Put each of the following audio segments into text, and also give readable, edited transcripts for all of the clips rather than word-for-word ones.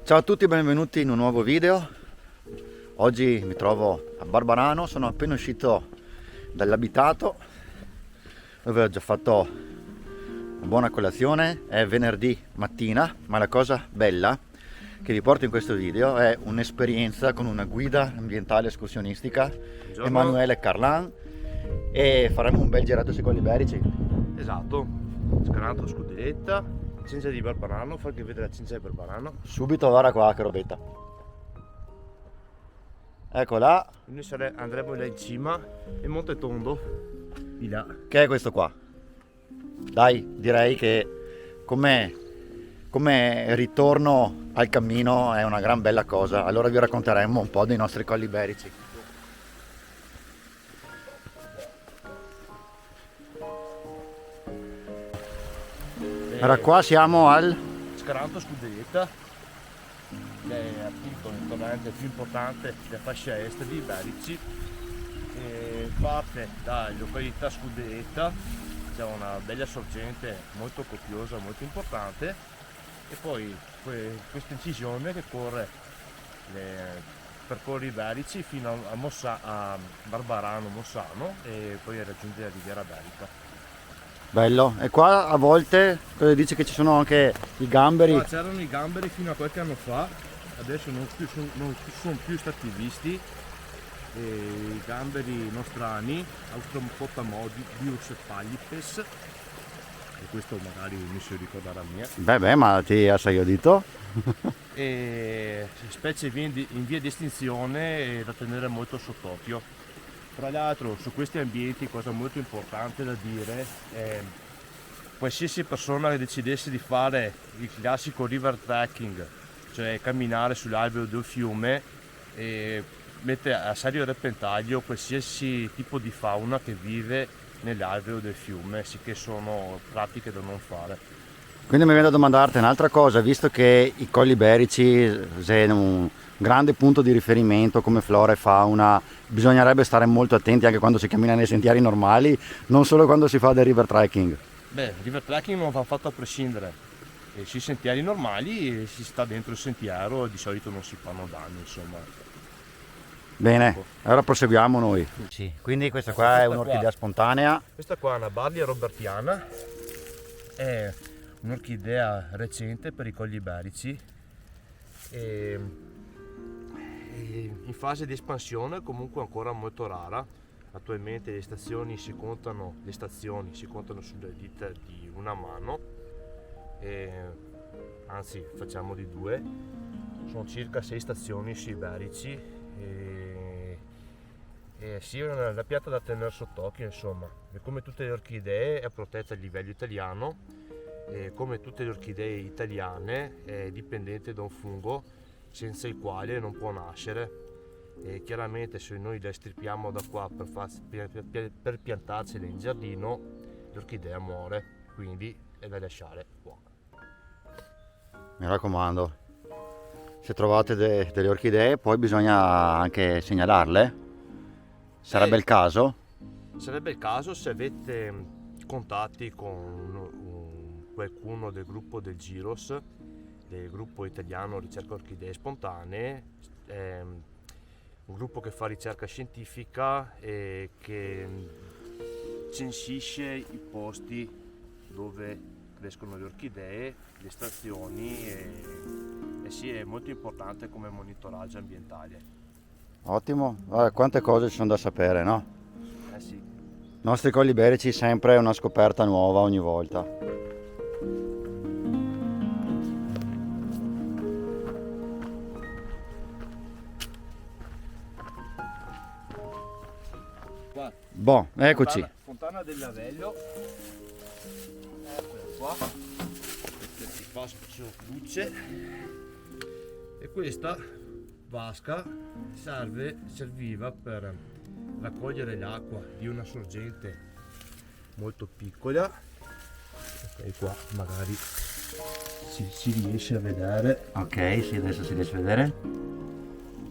Ciao a tutti, benvenuti in un nuovo video. Oggi mi trovo a Barbarano, sono appena uscito dall'abitato dove ho già fatto una buona colazione. È venerdì mattina, ma la cosa bella che vi porto in questo video è un'esperienza con una guida ambientale escursionistica, Buongiorno. Emanuele Carlan, e faremo un bel girato sui Colli Iberici. Esatto, Scanato, Scudelletta, Cinzia di Barbarano, fai che vedere la Cinzia di Barbarano. Subito, guarda qua che robetta. Ecco là. Noi andremo là in cima e Monte Tondo, di là. Che è questo qua? Dai, direi che come ritorno al cammino è una gran bella cosa. Allora vi racconteremo un po' dei nostri Colli Iberici. Allora qua siamo al Scanato, Scudelletta, che è appunto il torrente più importante della fascia est di Iberici. E parte da località Scudelletta, c'è una bella sorgente molto copiosa, molto importante, e poi questa incisione che percorre Iberici fino a Barbarano Mossano e poi raggiunge la Riviera Berica. bello. E qua a volte cosa dice che ci sono anche i gamberi? Qua c'erano i gamberi fino a qualche anno fa, adesso non sono più stati visti. E i gamberi nostrani, Austrompotamodius pallipes, e questo magari mi si ricorda la mia. Beh, ma ti assai udito? E specie in via di estinzione e da tenere molto sott'occhio. Tra l'altro su questi ambienti, cosa molto importante da dire, qualsiasi persona che decidesse di fare il classico river trekking, cioè camminare sull'alveo del fiume, mette a serio repentaglio qualsiasi tipo di fauna che vive nell'alveo del fiume, sì che sono pratiche da non fare. Quindi mi viene da domandarti un'altra cosa, visto che i Colli Iberici sono un grande punto di riferimento come flora e fauna, bisognerebbe stare molto attenti anche quando si cammina nei sentieri normali, non solo quando si fa del river trekking. Beh, il river trekking non va fatto a prescindere, e sui sentieri normali si sta dentro il sentiero e di solito non si fanno danni, insomma. Bene, allora proseguiamo noi. Sì, quindi questa qua è un'orchidea spontanea. Questa qua è una Barlia robertiana, è un'orchidea recente per i Colli Iberici e in fase di espansione, comunque ancora molto rara. Attualmente le stazioni si contano sulle dita di una mano, anzi facciamo di due. Sono circa 6 stazioni sui Iberici e sì, è una pianta da tenere sott'occhio, insomma. E come tutte le orchidee è protetta a livello italiano, e come tutte le orchidee italiane è dipendente da un fungo senza il quale non può nascere. E chiaramente se noi le estirpiamo da qua per piantarcele in giardino, l'orchidea muore, quindi è da lasciare qua. Mi raccomando, se trovate delle orchidee poi bisogna anche segnalarle. Sarebbe il caso? Sarebbe il caso se avete contatti con qualcuno del gruppo del Giros, del gruppo italiano ricerca orchidee spontanee, un gruppo che fa ricerca scientifica e che censisce i posti dove crescono le orchidee, le stazioni e sì, è molto importante come monitoraggio ambientale. Ottimo, guarda, quante cose ci sono da sapere, no? Sì. I nostri Colli Iberici sempre una scoperta nuova ogni volta. Qua. Boh, eccoci. Fontana del Lavello. Eccola qua. Questa si fa luce. E questa vasca serviva per raccogliere l'acqua di una sorgente molto piccola. Ok, qua magari si riesce a vedere. Ok, sì, adesso si riesce a vedere.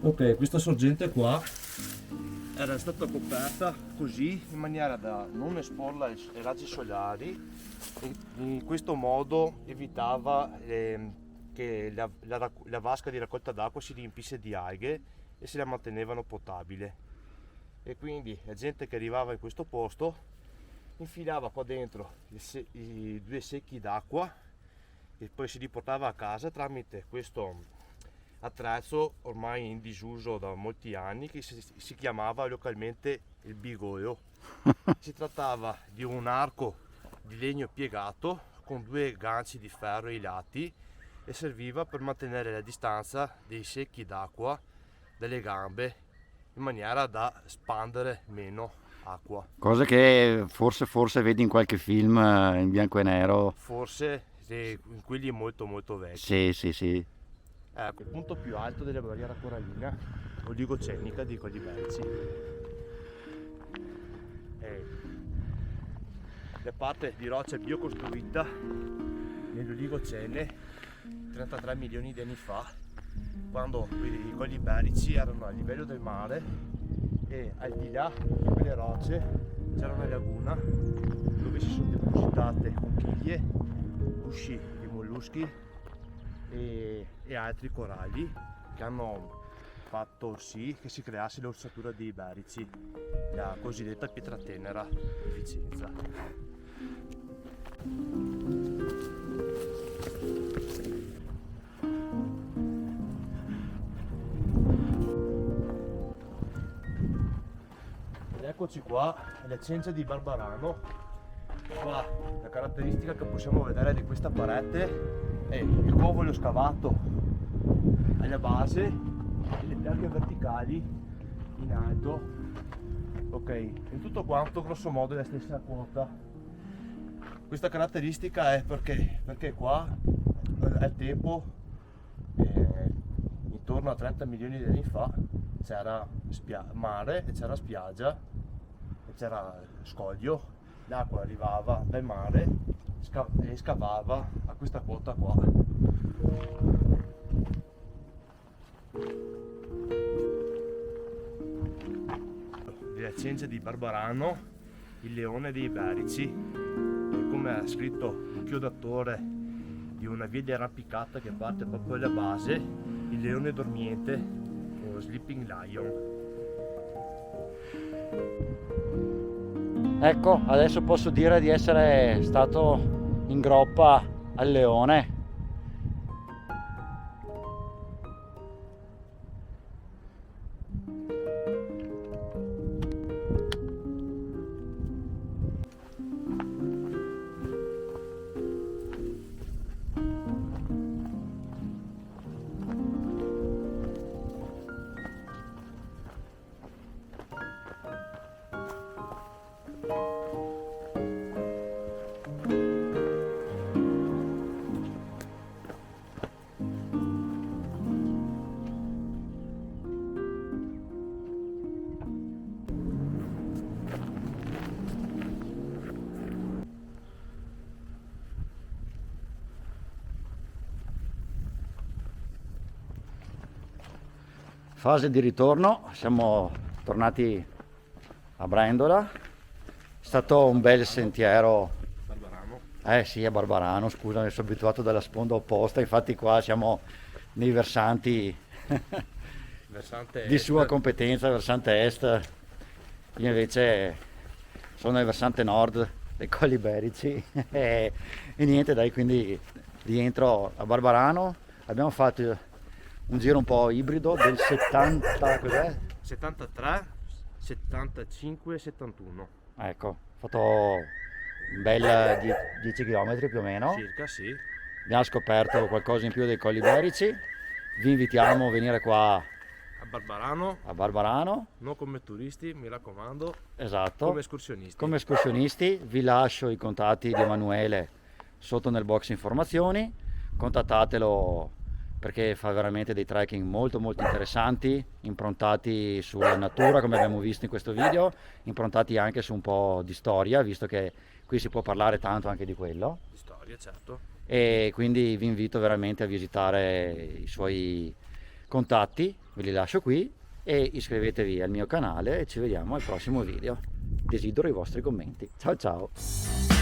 Ok, questa sorgente qua era stata coperta così in maniera da non esporla ai raggi solari, e in questo modo evitava che la vasca di raccolta d'acqua si riempisse di alghe e se la mantenevano potabile. E quindi la gente che arrivava in questo posto infilava qua dentro i 2 secchi d'acqua e poi si riportava a casa tramite questo attrezzo ormai in disuso da molti anni che si chiamava localmente il bigoio. Si trattava di un arco di legno piegato con 2 ganci di ferro ai lati e serviva per mantenere la distanza dei secchi d'acqua dalle gambe in maniera da spandere meno acqua. Cosa che forse vedi in qualche film in bianco e nero. Forse in quelli molto molto vecchi. Sì. Ecco, il punto più alto della barriera corallina oligocenica di Colli Berici. La parte di roccia biocostruita nell'Oligocene 33 milioni di anni fa, quando i Colli Berici erano a livello del mare e al di là di quelle rocce c'era una laguna dove si sono depositate conchiglie, usci di molluschi e altri coralli che hanno fatto sì che si creasse l'ossatura dei Berici, la cosiddetta pietra tenera di Vicenza. Ed eccoci qua, la cencia di Barbarano. Qua la caratteristica che possiamo vedere di questa parete è il covolo scavato alla base e le piaghe verticali in alto. Ok, in tutto quanto grosso modo è la stessa quota. Questa caratteristica è perché qua al tempo, intorno a 30 milioni di anni fa, c'era mare e c'era spiaggia e c'era scoglio. L'acqua arrivava dal mare e scavava a questa quota qua. La cencia di Barbarano, il leone dei Berici, e come ha scritto un chiodatore di una via di arrampicata che parte proprio alla base, il leone dormiente o sleeping lion. Ecco, adesso posso dire di essere stato in groppa al leone. Fase di ritorno, siamo tornati a Brendola, è stato un bel sentiero. Barbarano. Sì, a Barbarano, scusa, mi sono abituato dalla sponda opposta, infatti qua siamo nei versanti Versante di est. sua competenza, versante est, io invece sono nel versante nord dei Colli Berici e niente, dai, quindi rientro a Barbarano, abbiamo fatto un giro un po' ibrido del 70, cos'è? 73, 75, 71. Ecco, ho fatto un bel 10 km più o meno. Circa, sì. Abbiamo scoperto qualcosa in più dei Colli Berici. Vi invitiamo a venire qua A Barbarano, a Barbarano. non come turisti, mi raccomando, Esatto. come escursionisti. Come escursionisti vi lascio i contatti di Emanuele sotto nel box informazioni. Contattatelo perché fa veramente dei trekking molto interessanti, improntati sulla natura come abbiamo visto in questo video, improntati anche su un po' di storia, visto che qui si può parlare tanto anche di quello. Di storia, certo. E quindi vi invito veramente a visitare i suoi contatti, ve li lascio qui, e iscrivetevi al mio canale e ci vediamo al prossimo video. Desidero i vostri commenti. Ciao ciao!